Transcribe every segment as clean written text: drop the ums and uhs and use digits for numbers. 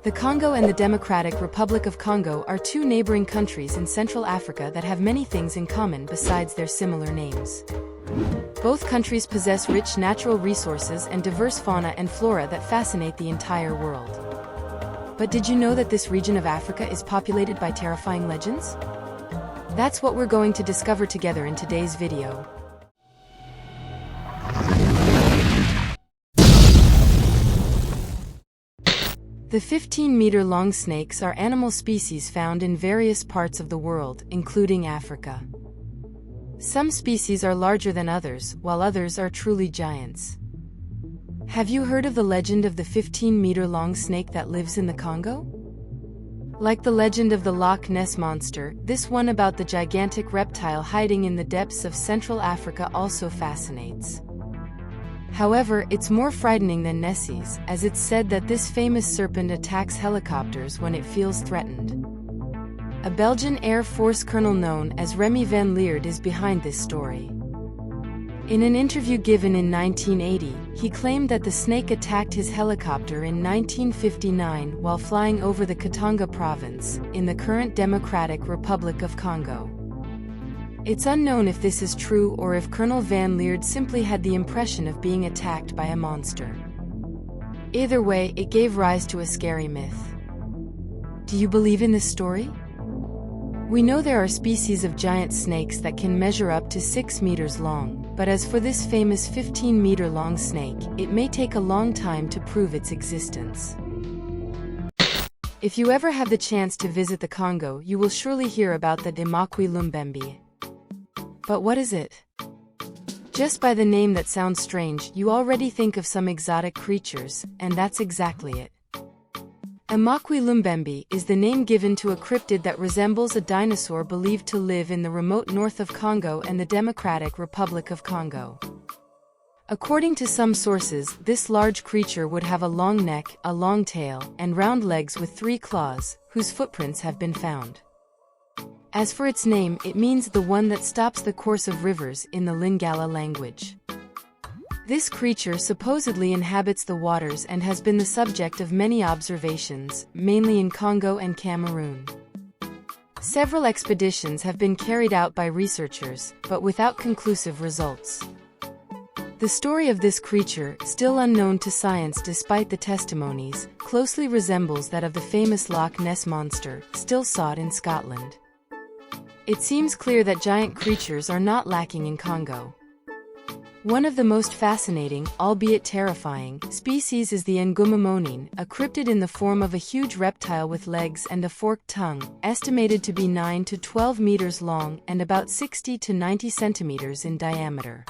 The Congo and the Democratic Republic of Congo are two neighboring countries in Central Africa that have many things in common besides their similar names. Both countries possess rich natural resources and diverse fauna and flora that fascinate the entire world. But did you know that this region of Africa is populated by terrifying legends? That's what we're going to discover together in today's video. The 15-meter-long snakes are animal species found in various parts of the world, including Africa. Some species are larger than others, while others are truly giants. Have you heard of the legend of the 15-meter-long snake that lives in the Congo? Like the legend of the Loch Ness Monster, this one about the gigantic reptile hiding in the depths of Central Africa also fascinates. However, it's more frightening than Nessie's, as it's said that this famous serpent attacks helicopters when it feels threatened. A Belgian Air Force colonel known as Remy van Leerd is behind this story. In an interview given in 1980, he claimed that the snake attacked his helicopter in 1959 while flying over the Katanga province, in the current Democratic Republic of Congo. It's unknown if this is true or if Colonel van Leerd simply had the impression of being attacked by a monster. Either way, it gave rise to a scary myth. Do you believe in this story? We know there are species of giant snakes that can measure up to 6 meters long, but as for this famous 15-meter-long snake, it may take a long time to prove its existence. If you ever have the chance to visit the Congo, you will surely hear about the Dimakwi Lumbembe. But what is it? Just by the name that sounds strange, you already think of some exotic creatures, and that's exactly it. Dimakwi Lumbembe is the name given to a cryptid that resembles a dinosaur believed to live in the remote north of Congo and the Democratic Republic of Congo. According to some sources, this large creature would have a long neck, a long tail, and round legs with 3 claws, whose footprints have been found. As for its name, it means the one that stops the course of rivers in the Lingala language. This creature supposedly inhabits the waters and has been the subject of many observations, mainly in Congo and Cameroon. Several expeditions have been carried out by researchers, but without conclusive results. The story of this creature, still unknown to science despite the testimonies, closely resembles that of the famous Loch Ness Monster, still sought in Scotland. It seems clear that giant creatures are not lacking in Congo. One of the most fascinating, albeit terrifying, species is the engumamonine, a cryptid in the form of a huge reptile with legs and a forked tongue, estimated to be 9 to 12 meters long and about 60 to 90 centimeters in diameter.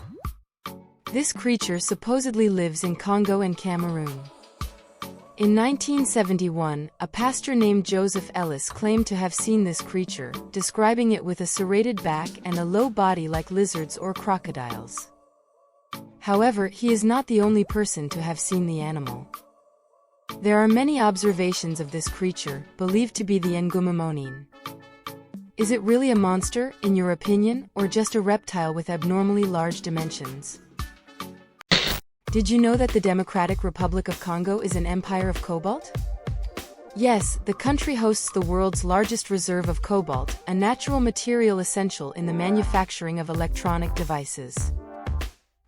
This creature supposedly lives in Congo and Cameroon. In 1971, a pastor named Joseph Ellis claimed to have seen this creature, describing it with a serrated back and a low body like lizards or crocodiles. However, he is not the only person to have seen the animal. There are many observations of this creature, believed to be the engumamonine. Is it really a monster, in your opinion, or just a reptile with abnormally large dimensions? Did you know that the Democratic Republic of Congo is an empire of cobalt? Yes, the country hosts the world's largest reserve of cobalt, a natural material essential in the manufacturing of electronic devices.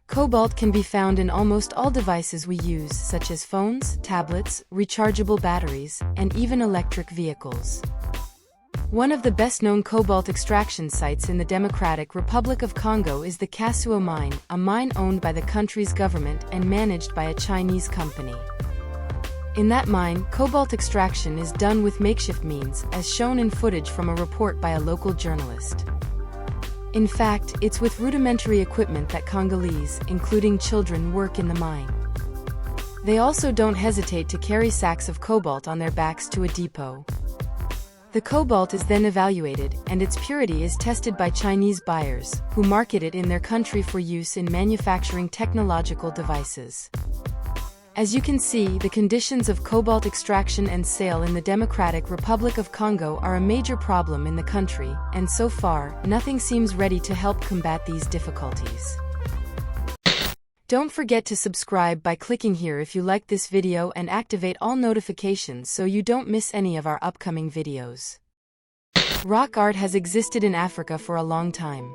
Cobalt can be found in almost all devices we use, such as phones, tablets, rechargeable batteries, and even electric vehicles. One of the best-known cobalt extraction sites in the Democratic Republic of Congo is the Kasuo mine, a mine owned by the country's government and managed by a Chinese company. In that mine, cobalt extraction is done with makeshift means, as shown in footage from a report by a local journalist. In fact, it's with rudimentary equipment that Congolese, including children, work in the mine. They also don't hesitate to carry sacks of cobalt on their backs to a depot. The cobalt is then evaluated, and its purity is tested by Chinese buyers, who market it in their country for use in manufacturing technological devices. As you can see, the conditions of cobalt extraction and sale in the Democratic Republic of Congo are a major problem in the country, and so far, nothing seems ready to help combat these difficulties. Don't forget to subscribe by clicking here if you like this video and activate all notifications so you don't miss any of our upcoming videos. Rock art has existed in Africa for a long time.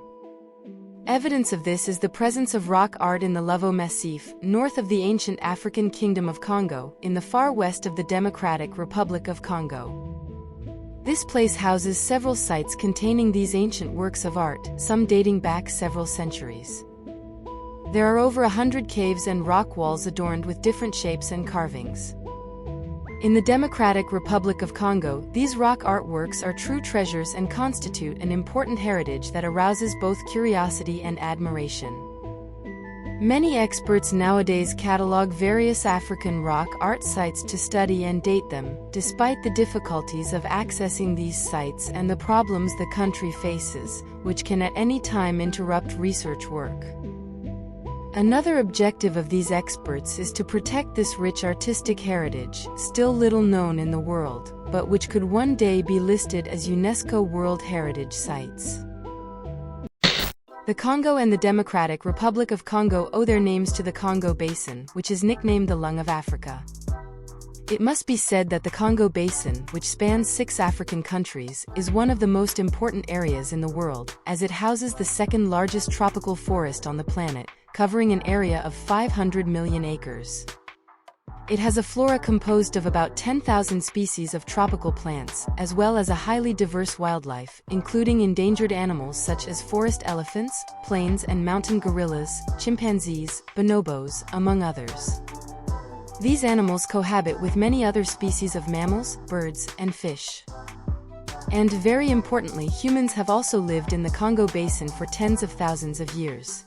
Evidence of this is the presence of rock art in the Lovo Massif, north of the ancient African Kingdom of Congo, in the far west of the Democratic Republic of Congo. This place houses several sites containing these ancient works of art, some dating back several centuries. There are over 100 caves and rock walls adorned with different shapes and carvings. In the Democratic Republic of Congo, these rock artworks are true treasures and constitute an important heritage that arouses both curiosity and admiration. Many experts nowadays catalog various African rock art sites to study and date them, despite the difficulties of accessing these sites and the problems the country faces, which can at any time interrupt research work. Another objective of these experts is to protect this rich artistic heritage, still little known in the world, but which could one day be listed as UNESCO World Heritage Sites. The Congo and the Democratic Republic of Congo owe their names to the Congo Basin, which is nicknamed the Lung of Africa. It must be said that the Congo Basin, which spans 6 African countries, is one of the most important areas in the world, as it houses the second largest tropical forest on the planet, covering an area of 500 million acres. It has a flora composed of about 10,000 species of tropical plants, as well as a highly diverse wildlife, including endangered animals such as forest elephants, plains and mountain gorillas, chimpanzees, bonobos, among others. These animals cohabit with many other species of mammals, birds, and fish. And very importantly, humans have also lived in the Congo Basin for tens of thousands of years.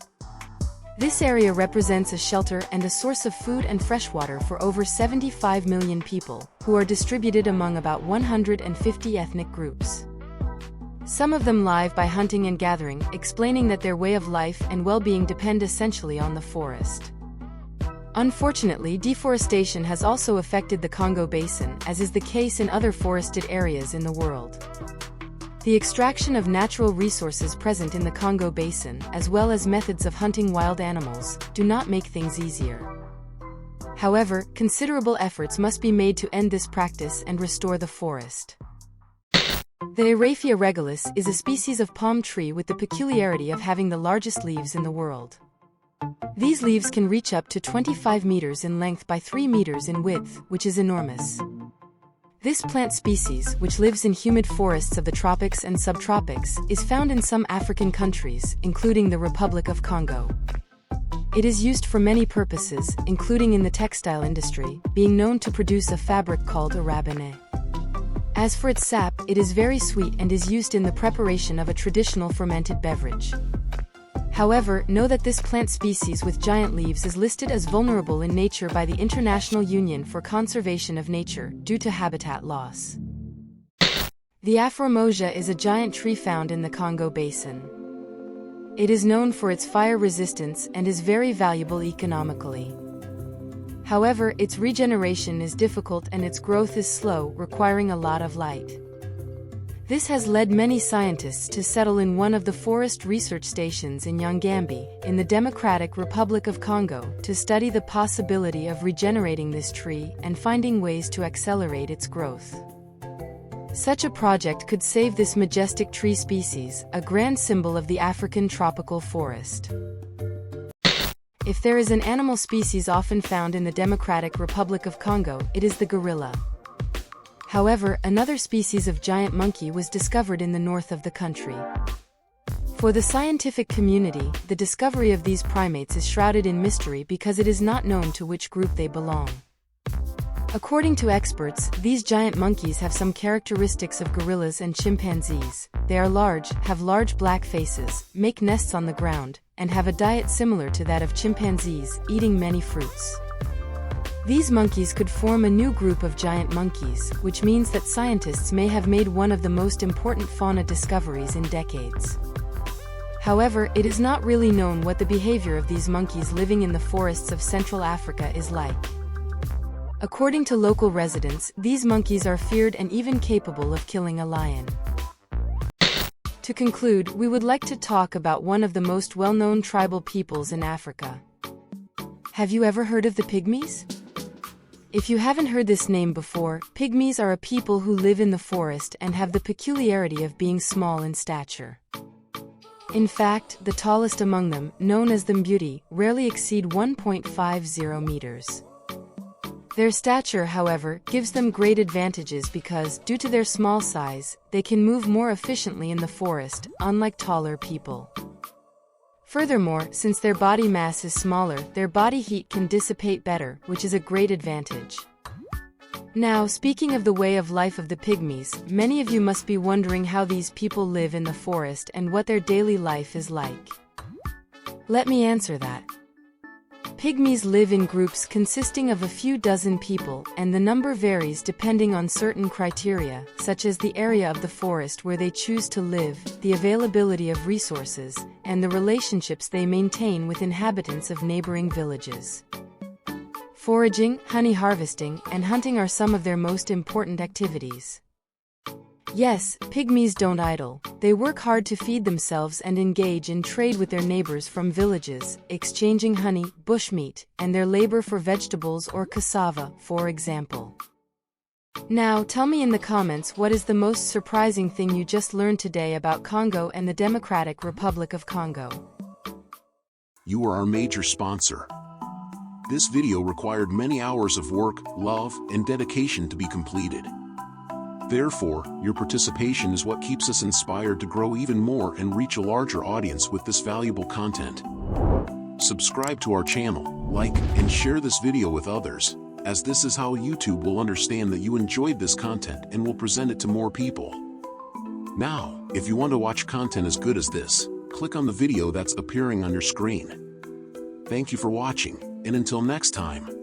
This area represents a shelter and a source of food and freshwater for over 75 million people, who are distributed among about 150 ethnic groups. Some of them live by hunting and gathering, explaining that their way of life and well-being depend essentially on the forest. Unfortunately, deforestation has also affected the Congo Basin, as is the case in other forested areas in the world. The extraction of natural resources present in the Congo Basin, as well as methods of hunting wild animals, do not make things easier. However, considerable efforts must be made to end this practice and restore the forest. The Raphia Regalis is a species of palm tree with the peculiarity of having the largest leaves in the world. These leaves can reach up to 25 meters in length by 3 meters in width, which is enormous. This plant species, which lives in humid forests of the tropics and subtropics, is found in some African countries, including the Republic of Congo. It is used for many purposes, including in the textile industry, being known to produce a fabric called a rabinet. As for its sap, it is very sweet and is used in the preparation of a traditional fermented beverage. However, know that this plant species with giant leaves is listed as vulnerable in nature by the International Union for Conservation of Nature, due to habitat loss. The Afromosia is a giant tree found in the Congo Basin. It is known for its fire resistance and is very valuable economically. However, its regeneration is difficult and its growth is slow, requiring a lot of light. This has led many scientists to settle in one of the forest research stations in Yangambi, in the Democratic Republic of Congo, to study the possibility of regenerating this tree and finding ways to accelerate its growth. Such a project could save this majestic tree species, a grand symbol of the African tropical forest. If there is an animal species often found in the Democratic Republic of Congo, it is the gorilla. However, another species of giant monkey was discovered in the north of the country. For the scientific community, the discovery of these primates is shrouded in mystery because it is not known to which group they belong. According to experts, these giant monkeys have some characteristics of gorillas and chimpanzees. They are large, have large black faces, make nests on the ground, and have a diet similar to that of chimpanzees, eating many fruits. These monkeys could form a new group of giant monkeys, which means that scientists may have made one of the most important fauna discoveries in decades. However, it is not really known what the behavior of these monkeys living in the forests of Central Africa is like. According to local residents, these monkeys are feared and even capable of killing a lion. To conclude, we would like to talk about one of the most well-known tribal peoples in Africa. Have you ever heard of the pygmies? If you haven't heard this name before, pygmies are a people who live in the forest and have the peculiarity of being small in stature. In fact, the tallest among them, known as the Mbuti, rarely exceed 1.50 meters. Their stature, however, gives them great advantages because, due to their small size, they can move more efficiently in the forest, unlike taller people. Furthermore, since their body mass is smaller, their body heat can dissipate better, which is a great advantage. Now, speaking of the way of life of the pygmies, many of you must be wondering how these people live in the forest and what their daily life is like. Let me answer that. Pygmies live in groups consisting of a few dozen people, and the number varies depending on certain criteria, such as the area of the forest where they choose to live, the availability of resources, and the relationships they maintain with inhabitants of neighboring villages. Foraging, honey harvesting, and hunting are some of their most important activities. Yes, pygmies don't idle. They work hard to feed themselves and engage in trade with their neighbors from villages, exchanging honey, bushmeat, and their labor for vegetables or cassava, for example. Now, tell me in the comments what is the most surprising thing you just learned today about Congo and the Democratic Republic of Congo. You are our major sponsor. This video required many hours of work, love, and dedication to be completed. Therefore, your participation is what keeps us inspired to grow even more and reach a larger audience with this valuable content. Subscribe to our channel, like, and share this video with others, as this is how YouTube will understand that you enjoyed this content and will present it to more people. Now, if you want to watch content as good as this, click on the video that's appearing on your screen. Thank you for watching, and until next time.